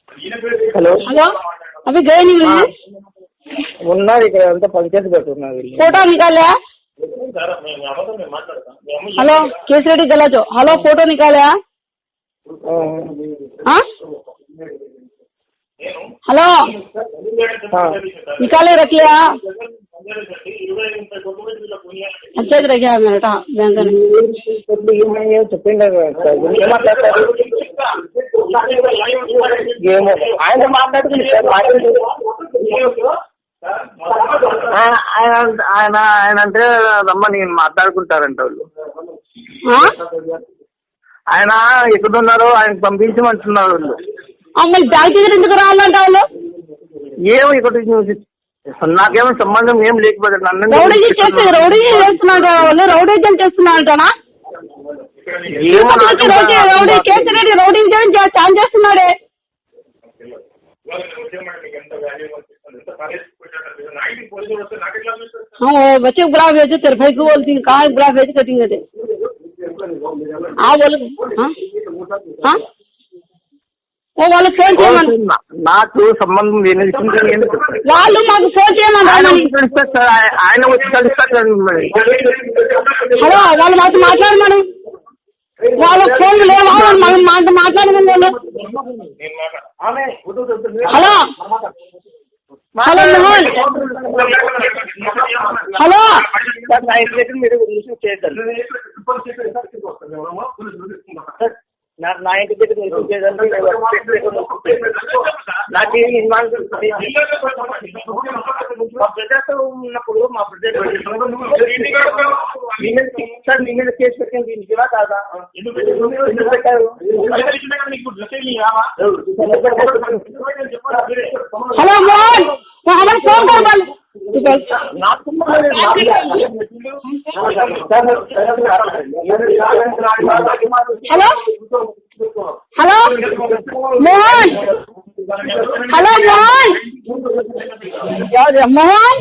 Hello hello अभी गए नहीं मिलने? उन्नाరు ఇక్కడ అంతా పంచాయతీ పెట్టున్నారు फोटो निकाले? हेलो केस रेड्डी गलाजो हेलो फोटो निकाले? हाँ हेलो निकाले रख लिया? अच्छा रखा मेरा बैंक చెప్పిండే ఏమో ఆయన మాట్లాడుతుంది సార్ ఆయన ఆయన అంటే రమ్మని మాట్లాడుకుంటారంట వాళ్ళు. ఆయన ఎక్కడున్నారో ఆయన పంపించమంటున్నారు వాళ్ళు. మరి బ్యాంక్ దగ్గర ఎందుకు రావాలంట వాళ్ళు? ఏమో ఇక్కడ నాకేమో సంబంధం ఏం లేకపోతే నన్ను రౌడీ చేస్తున్నాడు వాళ్ళు, రౌడీజం చేస్తున్నాడంటనా? Rowdy case Reddy rowdy chance చేస్తున్నాడే. बच्चे गुलाब भेजे तेरे भाई को बोलती है कहाँ गुलाब भेज कटिंग थे हाँ बोल हाँ वो वाले फोन చేయమని నాకు సంబంధం లేని విషయం వాళ్ళు మాకు ఫోన్ చేయమని ఆయన వచ్చి కలుస్తారు. హలో వాళ్ళు మాకు మాట్లాడమని వాళ్ళ ఫోన్ లేవా మనం మాట్లాడమని వాళ్ళు. హలో హలో మోహన్ హలో నా ఇంటి దగ్గర మీరు రిసీవ్ చేయగలరు. నా ఇంటి దగ్గర రిసీవ్ చేయగలరు. నాకు మా బ్రదర్తో ఉన్నప్పుడు మా బ్రదర్ సార్ మీ మీద కేసు పెట్టింది నిజమా కాదా? ఎందుకు పెట్టారు? హలో మోహన్ हमारे फोन कर बल hello hello Mohan hello Mohan Mohan